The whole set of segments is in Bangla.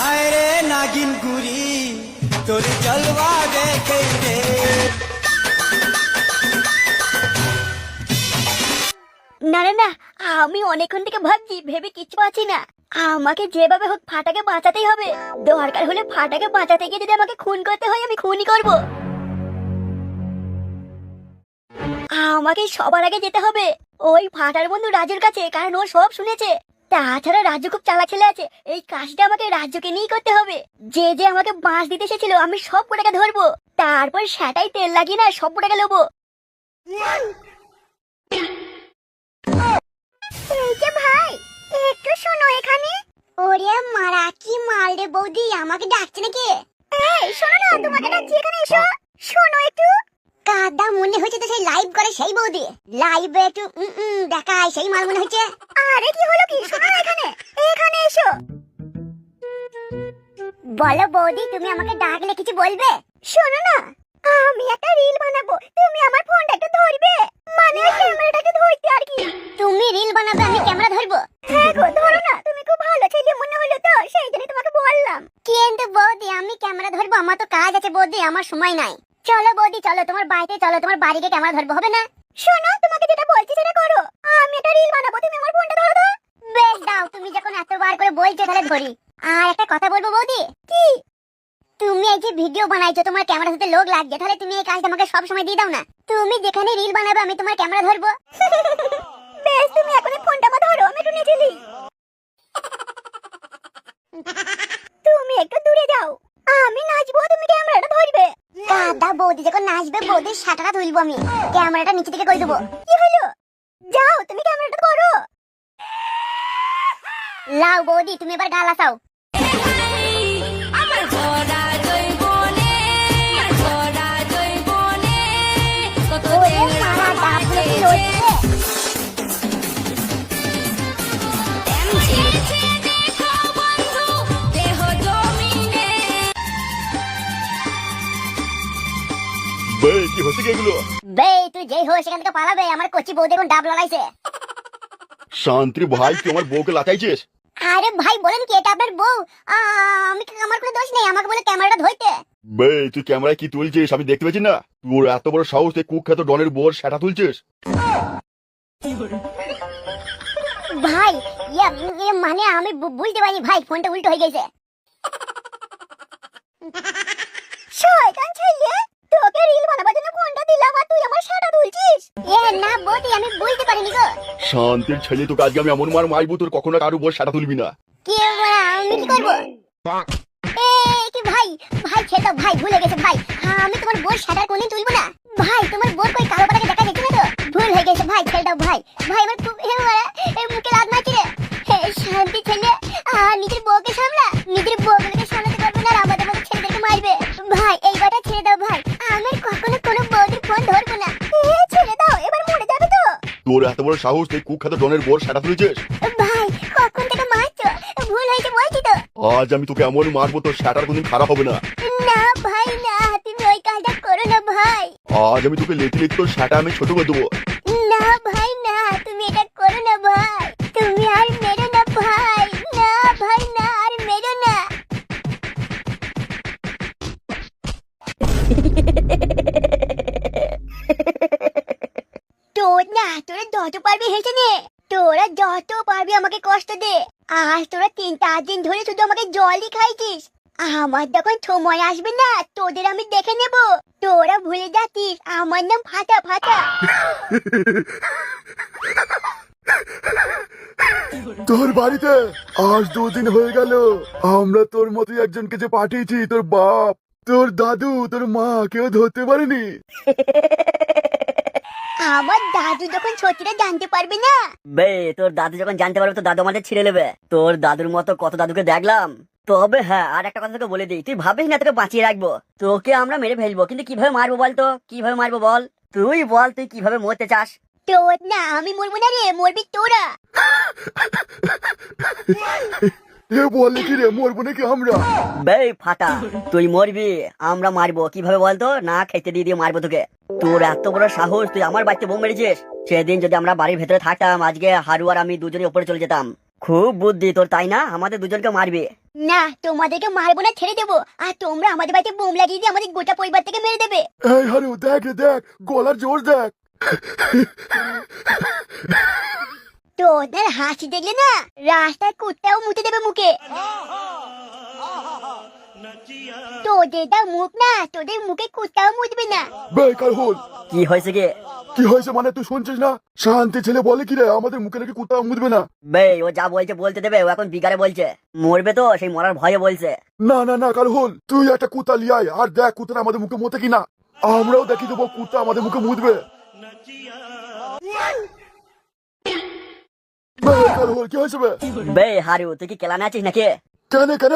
হায় রে নাগিন গুরি তোর জলওয়া দেখে রে। না না না, আমি অনেকক্ষণ থেকে ভাবছি, ভেবে কিচ্ছু পাচ্ছি না। আমাকে যেভাবে হোক ফাটাকে বাঁচাতেই হবে। দরকার হলে ফাটাকে বাঁচাতে গিয়ে যদি আমাকে খুন করতে হয় আমি খুনই করব। আমাকে সবার আগে যেতে হবে ওই ফাটার বন্ধু রাজুর কাছে, কারণ ও সব শুনেছে। তাছাড়া রাজু খুব চালাক ছেলে আছে, এই কাজটা আমাকে রাজুকে নিয়েই করতে হবে। যে যে আমাকে বাঁশ দিতে এসেছিল আমি সব কটাকে ধরবো, তারপর সেটাই তেল লাগিয়ে না সব কটাকে লোবো। এই যে ভাই, একটু শোনো এখানে। ওরে মারা, কি মাল রে বৌদি, আমাকে ডাকছে নাকি? এই শোনো না, তোমাকে ডাকছি, এখানে এসো। শোনো একটু। কাদা মনে হচ্ছে তো সেই লাইভ করে সেই বৌদি, লাইভে একটু দেখায় সেই মাল মনে হচ্ছে। আরে কি হলো কি, শোনো না এখানে, এখানে এসো। বলো বৌদি, তুমি আমাকে ডাকলে কিছু বলবে? শোনো না, আমি একটা রিল বানাবো, তুমি আমার ফোনটা একটু ধরবে, মানে ক্যামেরাটাকে ধরতে আর কি। তুমি রিল বানাবে, আমি ক্যামেরা ধরবো? হ্যাঁ গো, ধরো না, তুমি খুব ভালো ছেলে মনে হলো তো, সেই জন্য তোমাকে বললাম। কিন্তু বৌদি আমি ক্যামেরা ধরবো, আমার তো কাজ আছে বৌদি, আমার সময় নাই। চলো বৌদি চলো, তোমার বাড়িতে চলো, তোমার বাড়িতে ক্যামেরা ধরবো, হবে না? শোনো, তোমাকে যেটা বলছি সেটা করো, আমি একটা রিল বানাবো, তুমি আমার ফোনটা ধরো তো। বেশ দাও, তুমি যখন এতবার করে বলছো তাহলে ধরি। আর একটা কথা বলবো বৌদি। কি? তুমি এই যে ভিডিও বানাইছো, তোমার ক্যামেরার সাথে লোক লাগছে, তাহলে তুমি এই কাজটা আমাকে সব সময় দিয়ে দাও না। তুমি যেখানে রিল বানাবে আমি তোমার ক্যামেরা ধরবো। বেশ, তুমি এখনই ফোনটা আমার ধরো, আমি একটু নিচে নিই। তুমি একটু দূরে যাও, আমি নাচবো, তুমি ক্যামেরাটা ধরবে। দাদা বৌদি যখন নাচবে, বৌদির শাটাটা তুলবো, আমি ক্যামেরাটা নিচে থেকে করে দেবো। কি হলো? যাও, তুমি ক্যামেরাটা করো। লাও বৌদি, তুমি এবার গাল আসাও। বে কি হচ্ছে কি এগুলো? বে তুই যেই হোস সেখান থেকে পালাবে, আমার কচি বউ দেখুন ডাব লড়াইছে। শান্তি ভাই, তুই আমার বউকে লাচাইছিস? আরে ভাই বলেন কি, এটা আপনার বউ? আমি, আমার কোনো দোষ নেই, আমাকে বলে ক্যামেরাটা ধরতে। বে তুই ক্যামেরায় কি তুলছিস আমি দেখতে পাচ্ছি না? তোর এত বড় সাহস, তুই কুখ্যাত ডনের বউর সেটা তুলছিস? ভাই মানে আমি বুঝতে পারিনি ভাই, ফোনটা উল্টো হয়ে গেছে। শয়তান ছেলে, তোকে রিল বানাবার জন্য ফোনটা দিলাম আর তুই আমার শাটা তুলছিস। না বৌদি, আমি বুঝতে পারিনি গো। শান্তির ছেলে, তোকে আজকে আমি এমন মার মারবো তোর কখনো কারো বউর সেটা তুলবি না। কি আমি কি করবো? কি ভাই, ভাই ছেড়ে দাও ভাই, ভুলে গেছে ভাই, আমি তোমার বোর শাটার কোনদিন তুলবো না ভাই। তোমার বোর কই কালো পাটাকে দেখা যাচ্ছে না তো, ভুল হয়ে গেছে ভাই, ছেড়ে দাও ভাই। ভাই আমার খুব মুখে লাত মারছে রে। শান্তি ছেলে, নিজের বউকে সামলা, নিজের বউগুলোকে সামলাতে পারবে না আর আমাদের মতো ছেলেদেরকে মারবে। ভাই এই বাটা ছেড়ে দাও ভাই, আমি কখনো কোনো বউদের ফোন ধরবো না। ছেড়ে দাও, এবার মরে যাবে তো। তোর এত বড় সাহস, তুই কুখ্যাত ডনের বউর সেটা তুলছিস? ভাই কখন থেকে মারছো, ভুল হয়েছে বলছি তো। আজ আমি তোকে এমন মারবো তোর সেটার কোনদিন খারাপ হবে না। না ভাই না, তুমি ওই কাজটা করো না ভাই। আজ আমি তোকে লেতে লেতে তোর সেটা আমি ছোট করে দেবো। না ভাই না, তুমি এটা করো না ভাই, তুমি আর মেরো না ভাই, না ভাই না, আর মেরো না। তোরা যত পারবি হেসে নে, তোরা যত পারবি আমাকে কষ্ট দে। আজ তোরা 3-4 দিন ধরে শুধু আমাকে জলই খাইছিস, আমার যখন সময় আসবে না তোদের আমি দেখে নেব। তোরা ভুলে যাচ্ছিস আমার নাম ফাটা ফাটা। তোর বাড়িতে আজ 2 দিন হয়ে গেল, আমরা তোর মতোই একজনকে যে পাঠিয়েছি, তোর বাপ, তোর দাদু, তোর মা কেউ ধরতে পারেনি। আমার দাদু যখন সত্যিটা জানতে পারবে না। বে তোর দাদু যখন জানতে পারবে তো দাদু আমাদের ছিঁড়ে নেবে। তোর দাদুর মতো কত দাদুকে দেখলাম। তবে হ্যাঁ, আর একটা কথা তোকে বলে দিই, তুই ভাবিস না তোকে বাঁচিয়ে রাখবো, তোকে আমরা মেরে ফেলবো, কিন্তু কিভাবে মারবো বল তো, কিভাবে মারবো বল, তুই বল তুই কিভাবে মরতে চাস? তোর না, আমি মরবো না রে, মরবি তোরা। এ বলে কি রে, মরবো নাকি আমরা? বে ফাটা, তুই মরবি, আমরা মারবো কিভাবে বলতো, না খেতে দিয়ে দিয়ে মারবো তোকে। তোর এত বড় সাহস, তুই আমার বাড়িতে বোম মেরেছিস। সেদিন যদি আমরা বাড়ির ভেতরে থাকতাম, আজকে হারু আর আমি দুজনে উপরে চলে যেতাম। খুব বুদ্ধি তোর, তাই না? আমাদের দুজনকে মারবি? না, তোমাদেরকে মারবো না, ছেড়ে দেবো। আর তোমরা আমাদের বাড়িতে বোম লাগিয়ে দিয়ে আমাদের গোটা পরিবার থেকে মেরে দেবে। এই হারু দেখ রে দেখ, গলার জোর দেখ। তোদের হাসি দেখলে না রাস্তায় কুত্তাও মুতে দেবে মুখে। তোদের যা মুখ না, তোদের মুখে কুত্তাও মুতবে না। বেকার হল। কি হয়েছে কি? কি হয়েছে মানে তুই শুনছিস না? শান্তি ছেলে বলে কি রে, আমাদের মুখে নাকি কুত্তা মুদবে না। বে ও যা বলছে বলতে দেবে, ও এখন বিকারে বলছে মরবে তো, সেই মরার ভয়ে বলছে। না না না কাল হল, তুই একটা কুত্তা লিয়ে আয় আর দেখ কুত্তা আমাদের মুখে মতে কিনা। আমরাও দেখি দেবো কুত্তা আমাদের মুখে মুদবে। বেকার হল, কি হয়েছে বে? বে হারু তুই কি কেলানে আছিস নাকি? কেন কেন?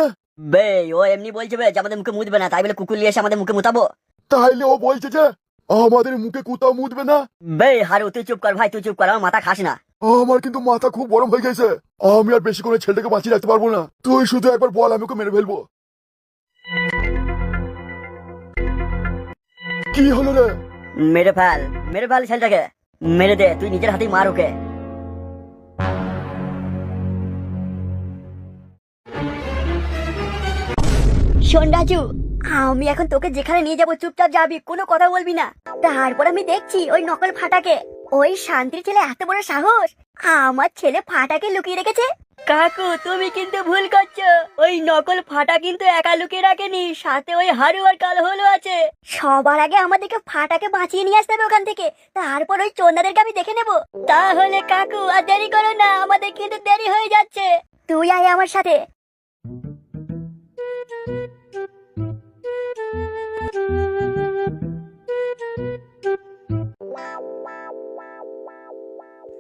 বে ও এমনি বলছে বে যে আমাদের মুখে মুদবে না, তাই বলে কুকুর নিয়ে এসে আমাদের মুখে মুতাবো? তাইলে ও বলছে যে আমাদের মুখে কুত্তা মুদবে না। বে হারু তুই চুপ কর ভাই, তুই চুপ কর, আমার মাথা খাস না। আমার কিন্তু মাথা খুব গরম হয়ে গেছে, আমি আর বেশি করে ছেলেটাকে বাঁচিয়ে রাখতে পারবো না। তুই শুধু একবার বল, আমি ওকে মেরে ফেলবো। কি হলো রে? মেরে ফেল, মেরে ফেল ছেলেটাকে, মেরে দে, তুই নিজের হাতেই মার ওকে। শোন রাজু, আমি এখন তোকে যেখানে নিয়ে যাবো চুপচাপ যাবি, কোনো কথা বলবি না। তারপর আমি দেখছি ওই নকল ফাটাকে, ওই শান্তির ছেলে এত বড় সাহস আমার ছেলে ফাটাকে লুকিয়ে রেখেছে। কাকু তুমি কিন্তু ভুল করছো, ওই নকল ফাটা কিন্তু একা লুকিয়ে রাখেনি, সাথে ওই হারু আর কাল হলো আছে। সবার আগে আমাদেরকে ফাটাকে বাঁচিয়ে নিয়ে আসতে হবে ওখান থেকে, তারপর ওই চোন্দাদেরকে আমি দেখে নেব। তাহলে কাকু আর দেরি করো না, আমাদের কিন্তু দেরি হয়ে যাচ্ছে। তুই আয় আমার সাথে।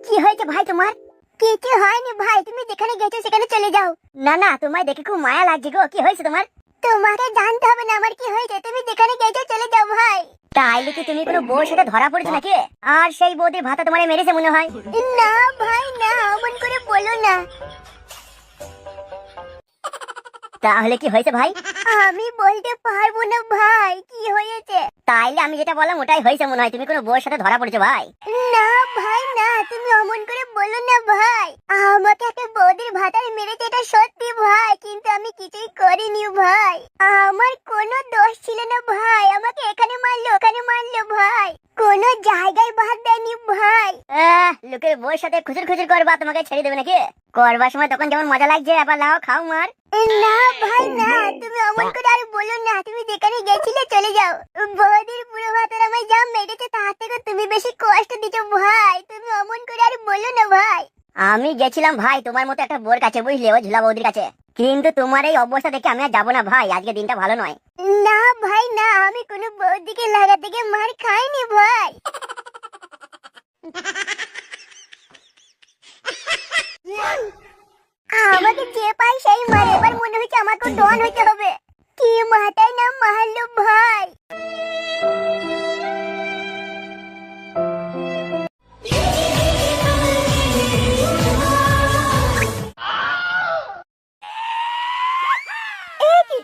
কি হয়েছে ভাই তোমার? কিছু হয়নি ভাই, তুমি যেখানে গেছো সেখানে চলে যাও। না না, তোমায় দেখে খুব মায়া লাগছে গো। কি হয়েছে তোমার? তোমাকে জানতে হবে না আমার কি হয়েছে, তুমি যেখানে গেছো চলে যাও ভাই। তাইলে কি তুমি কোনো বউর সাথে ধরা পড়েছো নাকি? আর সেই বউদের ভাতা তোমারে মেরেছে মনে হয়। না ভাই না, অমন করে বলো না। তাহলে কি হয়েছে ভাই? আমি বলতে পারবো না ভাই কি হয়েছে। তাইলে আমি যেটা বললাম ওটাই হয়েছে মনে হয়, তুমি কোনো বউর সাথে ধরা পড়েছো ভাই। না ভাই না, তুমি অমন করে বলো না ভাই। আমাকে একটা বৌদির ভাতার মেরেছে এটা সত্যি ভাই, কিন্তু আমি কিছুই করিনি ভাই। আমার কোনো দোষ ছিল না ভাই, আমাকে এখানে মারলো ওখানে মারলো ভাই, কোনো জায়গায় বাদ দেয়নি ভাই। লোকের বউর সাথে খুচুর খুচুর করবা, তোমাকে ছেড়ে দেবে নাকি? করবার সময় তখন যেমন মজা লাগছে, আবার লাও খাও মার। না ভাই না, তুমি অমন করে আর বলো না, তুমি যেখানে গেছিলে চলে যাও। বৌদির বুড়ো ভাতার আমায় যা মেরেছে তার থেকে তুমি বেশি কষ্ট দিচ্ছ ভাই, তুমি অমন করে আর বলো না ভাই। আমি গেছিলাম ভাই তোমার মতো একটা বোর কাছে, বুঝলে, ওই ঝুলা বৌদির কাছে, কিন্তু তোমার এই অবস্থা দেখে আমি আর যাবো না ভাই, আজকে দিনটা ভালো নয়। না ভাই না, আমি কোনো বৌদিকে লাগাতে গিয়ে মার খাইনি ভাই। আমাকে যে পাই সেই মারে, এবার মনে হচ্ছে আমাকে ডন হইতে হবে। কি মাথায় না মারলো ভাই।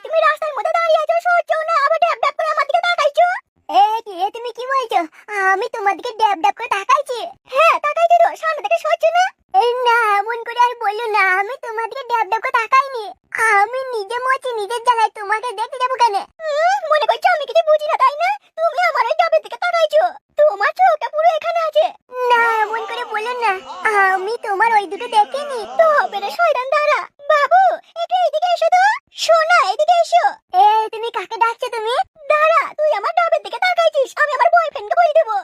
তুমি রাস্তার মধ্যে দাঁড়িয়ে আছো, সরছো না, আবার ড্যাব ড্যাব করে আমার দিকে তাকাইছো। তুমি কি বলছো? আমি তোমার দিকে ড্যাব ড্যাব করে তাকাইছি? হ্যাঁ তাকাইছি তো, সামনে থেকে সরছো না। না এমন করে আর বললো না, আমি তোমার দিকে ড্যাব ড্যাব করে তাকাইনি। আমি নিজে মরছি নিজের জ্বালায়, তোমাকে দেখতে যাবো কেন? মনে করছো আমি কিছু বুঝি না তাই না? তুমি আমার ওই ডাবের দিকে তাকাইছো, তোমার চোখটা পুরো এখানে আছে। না এমন করে বললো না, আমি তোমার ওই দুটো দেখিনি। তো হবে রে শয়তান, দাঁড়া। বাবু একটু এইদিকে এসো তো। শোনা এদিকে এসো। তুমি কাকে ডাকছো তুমি? দাঁড়া, তুই আমার ডাবের দিকে তাকাইছিস, আমি আমার বয়ফ্রেন্ডকে বলে দেবো।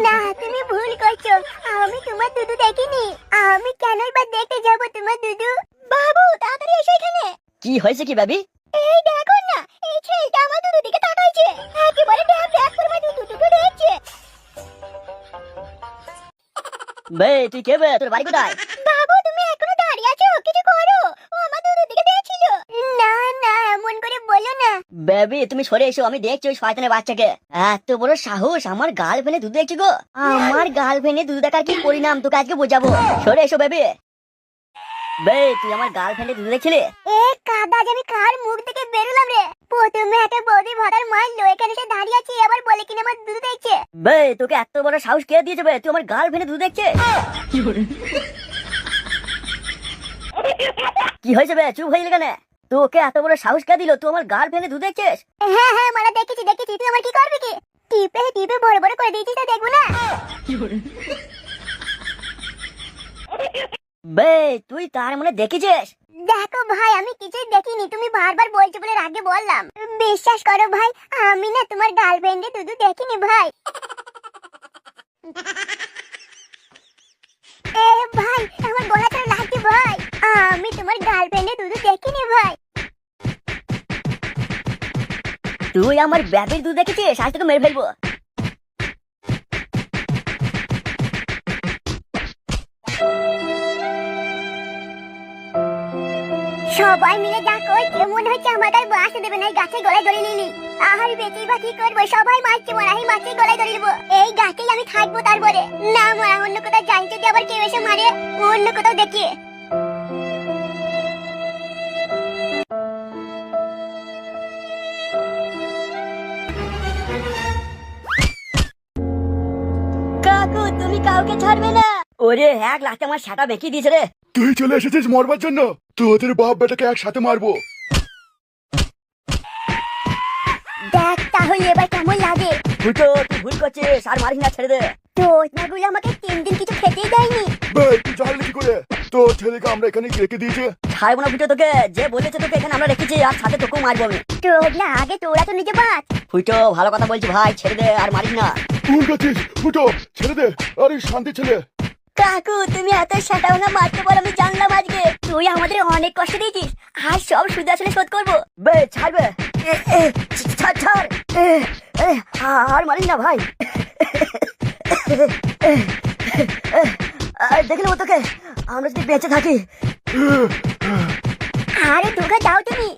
না তুমি ভুল করছো, আমি তোমার দুধু দেখিনি। আমি কেনই বা দেখতে যাবো তোমার দুধু? বাবু তাড়াতাড়ি এসো এখানে। কি হয়েছে কি ভাবি? এই দেখো না, এই ছেলেটা আমার দুধু দিকে তাকাইছে, একেবারে ড্যাব ড্যাব করে আমার দুধু দুটো দেখছে। বে তুই কে বে, তোর বাড়ি কোথায়? বাবু তুমি এখনো দাঁড়িয়ে আছো, কিছু করো, ও আমার দুধুর দিকে দেখছিল। না না এমন করে বলো না। বেবি তুমি সরে এসো, আমি দেখছি ওই শয়তানের বাচ্চাকে। এত বড় সাহস, আমার গার্লফ্রেন্ডে দুধ দেখছি গো। আমার গার্লফ্রেন্ডে দুধ দেখার কি পরিণাম তোকে আজকে বোঝাবো। সরে এসো বেবি। বে তুই আমার গার্লফ্রেন্ডে দুধ দেখছিলি? কাদা আমি কার মুখ থেকে বেরোলাম রে। প্রথমে একটা বৌদি ভাতার মারলো, এখানে সে দাঁড়িয়ে আছে, আবার বলে কিনা আমার দুধ দেখছে। বে তোকে এত বড় সাহস কে দিয়েছে বে, তুই আমার গার্লফ্রেন্ডে দুধ দেখছে? কি হয়েছে বে, চুপ হয়ে গেলে কেন? তোকে এত বড় সাহস কে দিল? তুই আমার গার্লফ্রেন্ডে ধু দেখছিস? হ্যাঁ হ্যাঁ মারা দেখেছি দেখেছি, তুই আমার কি করবি কি? টিপে টিপে বড় বড় করে দিয়েছিস তা দেখবো না? বে তুই তার মানে দেখেছিস? দেখো ভাই আমি কিছুই দেখিনি, তুমি বারবার বলছো বলে রাগে বললাম। বিশ্বাস করো ভাই, আমি না তোমার গার্লফ্রেন্ডে দুধু দেখিনি ভাই। এ ভাই আমার গলাটা লাগছে ভাই, আমি তোমার গার্লফ্রেন্ডে দুধু দেখিনি ভাই। তুই আমার ব্যাপের দুধ দেখেছিস? আজ তোকে মেরে ফেলবো। সবাই মিলে যা করছে মনে হচ্ছে আমার আর বাঁচতে দেবে না, এই গাছে গলায় ধরে নিলি। আর বেঁচেই বা কি করবো, সবাই মারছে মারা, এই মাছে গলায় ধরে নিবো, এই গাছেই আমি থাকবো। তারপরে না মারা অন্য কোথাও যাই, যদি আবার কেউ এসে মারে অন্য কোথাও দেখি। কাকু তুমি কাউকে ছাড়বে না? ওরে এক লাখ আমার সাটা বেঁকিয়ে দিয়েছে রে। তুই চলে এসেছিস মরবার জন্য? তোদের বাপ বেটাকে একসাথে মারবো। দেখ তাহলে এবার কেমন লাগে। ফুটো তুই ভুল করছিস, আর মারিস না, ছেড়ে দে। তোতনাগুলো আমাকে 3 দিন কিছু খেতেই দেয়নি। বে তুই জানলি কি করে? তোর ছেলেকে আমরা এখানে রেখে দিয়েছি। ছাড়বো না ফুটো তোকে, যে বলেছে তোকে এখানে আমরা রেখেছি, আর সাথে তোকেও মারবো আমি। তোতনা আগে তোরা তো নিজে বাঁচ। ফুটো ভালো কথা বলছি ভাই, ছেড়ে দে আর মারিস না। ভুল করছিস ফুটো, ছেড়ে দে। আরে শান্তি ছেলে। কাকু তুমি এত সাটাও না মারতে পারো, আমি জানলাম আজকে তুই আমাদের অনেক কষ্ট দিয়েছিস, আর সব সুদ আসলে শোধ করবো। বে ছাড়বে, ছাড় ছাড়, আর মারিস না ভাই। দেখে নেবো তোকে, আমরা যদি বেঁচে থাকি। আরে তোকে যাও তুমি।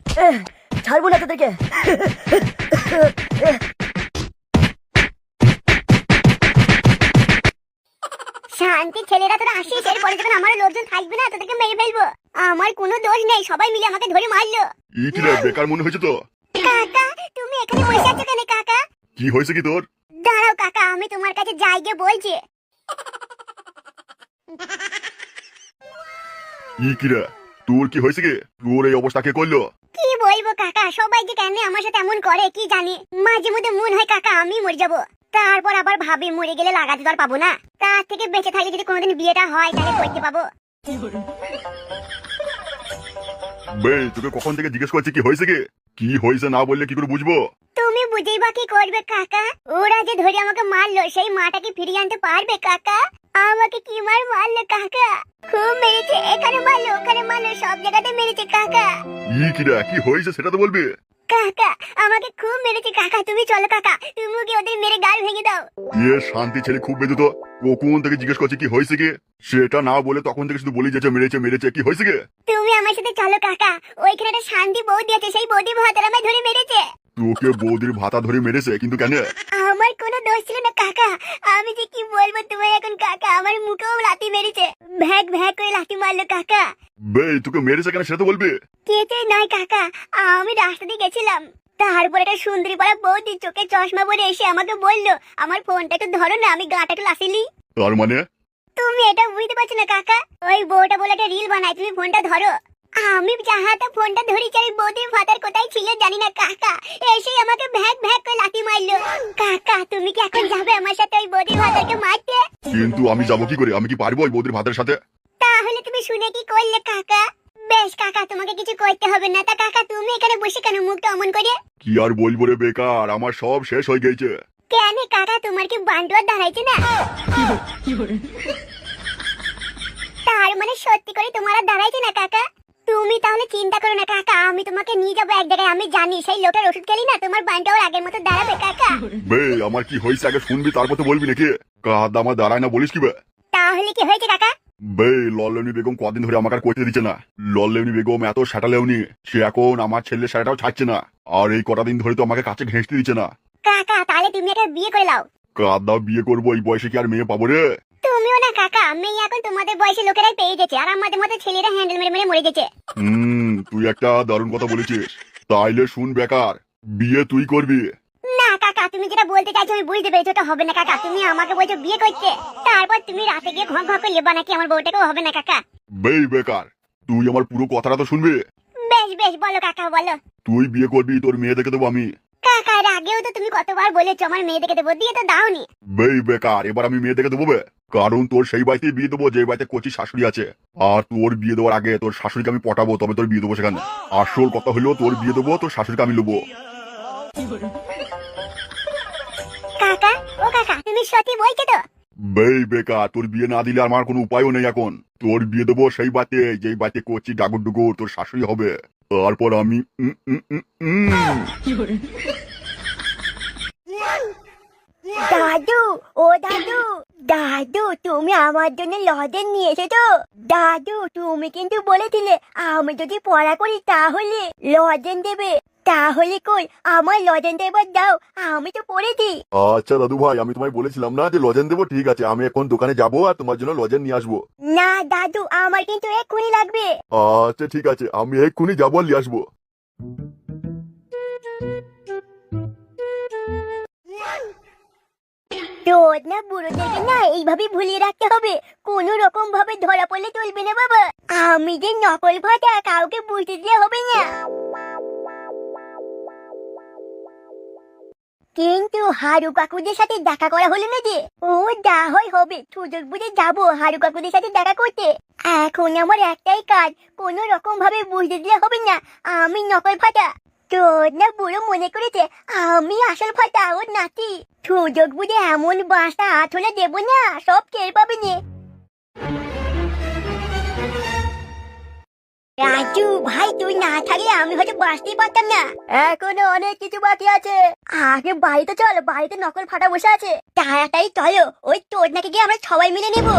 ছাড়বো না তোদেরকে। শান্তি ছেলেরা তোরা আসিস, এরপরে যখন আমার লোকজন থাকবে না তোদেরকে মেরে ফেলবো। আমার কোনো দোষ নেই, সবাই মিলে আমাকে ধরে মারলো। কি রে বেকার মনে হয়েছে তো? কাকা তুমি এখানে বসে আছো কেন কাকা? কি হয়েছে কি তোর? দাঁড়াও কাকা, আমি তোমার কাছে যাই গিয়ে বলছি। কি রে তোর কি হয়েছে কি? তোর এই অবস্থা কে করলো? কি বলবো কাকা, সবাই যে কেন আমার সাথে এমন করে কি জানি। মাঝে মধ্যে মন হয় কাকা আমি মরে যাবো, তারপর আবার ভাবি মরে গেলে লাগাতে তো আর পাবো না, তার থেকে বেঁচে থাকলে যদি কোনোদিন বিয়েটা হয় তাহলে করতে পাবো। বে তোকে কখন থেকে জিজ্ঞেস করছি কি হয়েছে কি? কি হয়েছে না বললে কি করে বুঝবো? তুমি বুঝেই বা কি করবে কাকা? ওরা যে ধরে আমাকে মারলো সেই মাটাকে ফিরিয়ে আনতে পারবে কাকা? আমাকে কি মারলো কাকা? খুব মেরেছে, এখানে মারলো ওখানে মারলো, সব জায়গাতে মেরেছে কাকা। কি রে কি হয়েছে সেটা তো বলবি। কাকা আমাকে খুব মেরেছে কাকা, তুমি চলো কাকা, তুমি কি ওদের মেরে গাল ভেঙে দাও। শান্তি ছেলে খুব বেদু তো। কখন থেকে জিজ্ঞেস করছি কি হয়েছে কি, সেটা না বলে তখন থেকে শুধু বলি যাচ্ছে মেরেছে মেরেছে। কি হয়েছে কি? তুমি আমার সাথে চলো কাকা, ওইখানে একটা শান্তি বৌদি আছে, সেই বৌদি ভাতার আমায় ধরে মেরেছে। তোকে বৌদির ভাতা ধরে মেরেছে কিন্তু কেন? আমার কোনো দোষ ছিল না কাকা, আমি যে কি বলবো তোমায় এখন কাকা, আমার মুখেও লাথি মেরেছে, ভ্যাগ ভ্যাগ করে লাথি মারলো কাকা। বে তোকে মেরেছে কেন সেটা তো বলবি। কেটে নয় কাকা, আমি রাস্তা দিয়ে গেছিলাম, তারপর একটা সুন্দরী পাড়া বৌদি চোখে চশমা পরে এসে আমাকে বললো আমার ফোনটা একটু ধরো না, আমি গাটা একটু লাফিলি। তার মানে? তুমি এটা বুঝতে পারছো না কাকা, ওই বউটা বলে একটা রিল বানাই, তুমি ফোনটা ধরো। আমি যাহাতে ফোনটা ধরেছি, আর বৌদির ফাদার কোথায় ছিল জানি না কাকা, এসে আমাকে ভ্যাগ ভ্যাগ করে লাথি মারলো। কাকা তুমি কি এখন যাবে আমার সাথে ওই বৌদির ফাদারকে মারতে? কিন্তু আমি যাবো কি করে? আমি কি পারবো ওই বৌদির ভাতের সাথে? তাহলে তুমি শুনে কি করলে কাকা? বেশ কাকা তোমাকে কিছু করতে হবে না। তা কাকা তুমি এখানে বসে কেন মুখটা অমন করে? কি আর বলবো রে বেকার, আমার সব শেষ হয়ে গেছে। কেন কাকা তোমার কি বান্ডুয়ার দাঁড়াইছে না? তার মানে সত্যি করে তোমার আর দাঁড়াইছে না কাকা? তুমি তাহলে চিন্তা করো না কাকা, আমি তোমাকে নিয়ে যাবো এক জায়গায়, আমি জানি সেই লোকের ওষুধ খেলি না তোমার বান্ডুয়ার আগের মতো দাঁড়াবে কাকা। বে আমার কি হয়েছে আগে শুনবি তারপর তো বলবি নাকি? কাদা আমার দাঁড়ায় না বলিস কি বে? তাহলে কি হয়েছে কাকা? বে লল্লেনি বেগম কদিন ধরে আমাকে আর করতে দিচ্ছে না। লল্লেনি বেগম এত সাটালেওনি, সে এখন আমার ছেলের সাটাও ছাড়ছে না, আর এই কটা দিন ধরে তো আমাকে কাছে ঘেঁষতে দিচ্ছে না। কাকা তাহলে তুমি একটা বিয়ে করে নাও। কাদা বিয়ে করবো? এই বয়সে কি আর মেয়ে পাবো রে? তুমিও না কাকা, মেয়ে এখন তোমাদের বয়সী লোকেরাই পেয়ে গেছে, আর আমাদের মতো ছেলেরা হ্যান্ডেল মেরে মেরে মরে গেছে। তুই একটা দারুণ কথা বলেছিস। তাইলে শুন বেকার, বিয়ে তুই করবি? না কাকা তুমি যেটা বলতে চাইছো আমি বুঝতে পেরেছি, ওটা হবে না কাকা। তুমি আমাকে বলছো বিয়ে করতে, তারপর তুমি রাতে গিয়ে ঘর ঘর করে লেবা নাকি আমার বউটাকেও হবে না কাকা। বেই বেকার, তুই আমার পুরো কথাটা তো শুনবি। বেশ বেশ বলো কাকা বলো। তুই বিয়ে করবি, তোর মেয়ে দেখে দেবো আমি। কাকা এর আগেও তো তুমি কতবার বলেছো আমার মেয়ে দেখে দেবো, দিয়ে তো দাওনি। বেকার, এবার আমি মেয়ে দেখে দেবো বে। কারণ তোর সেই বাড়িতে বিয়ে দেবো যে বাড়িতে কচি শাশুড়ি আছে। আর তোর বিয়ে দেওয়ার আগে তোর শাশুড়িকে আমি পটাবো, তবে তোর বিয়ে দেবো সেখানে। আসল কথা হলো তোর বিয়ে দেবো, তোর শাশুড়িকে আমি নেবো। কাকা ও কাকা তুমি সত্যি বলছো তো? বেকার, তোর বিয়ে না দিলে আমার কোনো উপায়ও নেই এখন। তোর বিয়ে দেবো সেই বাড়িতে যেই বাড়িতে কচি ডাগুর ডুগুর তোর শাশুড়ি হবে। তারপর আমি দাদু ও দাদু, দাদু তুমি আমার জন্য লজেন নিয়ে এসেছো? দাদু তুমি কিন্তু বলেছিলে আমি যদি পড়া করি তাহলে লজেন দেবে, তাহলে কই আমার লজেনটা এবার দাও, আমি তো পড়েছি। আচ্ছা দাদু ভাই, আমি তোমায় বলেছিলাম না যে লজেন দেবো? ঠিক আছে, আমি এখন দোকানে যাবো আর তোমার জন্য লজেন নিয়ে আসবো। না দাদু আমার কিন্তু এক্ষুনি লাগবে। আচ্ছা ঠিক আছে, আমি এক্ষুনি যাবো আর নিয়ে আসবো। তোর না বুড়োদেরকে না এইভাবে ভুলিয়ে রাখতে হবে, কোনো রকম ভাবে ধরা পড়লে চলবে না বাবা। আমি যে নকল ভাটা কাউকে বুঝতে দিলে হবে না। কিন্তু হারু কাকুদের সাথে দেখা করা হলো না যে। ও যা হয় হবে, সুযোগ বুঝে যাবো হারু কাকুদের সাথে দেখা করতে। এখন আমার একটাই কাজ, কোনো রকম ভাবে বুঝতে দিলে হবে না আমি নকল ফাটা। তোর না বুড়ো মনে করেছে আমি আসল ফাটা ওর নাতি। সুযোগ বুঝে এমন বাসা আঠলে দেবো না, সব টের পাবে নে। রাজু ভাই তুই না থাকলে আমি হয়তো বাঁচতেই পারতাম না। এখনো অনেক কিছু বাকি আছে, আগে বাড়িতে চল, বাড়িতে নকল ফাটা বসে আছে। তাড়াতাড়ি চলো, ওই তোর নাকি গিয়ে আমরা সবাই মিলে নেবো।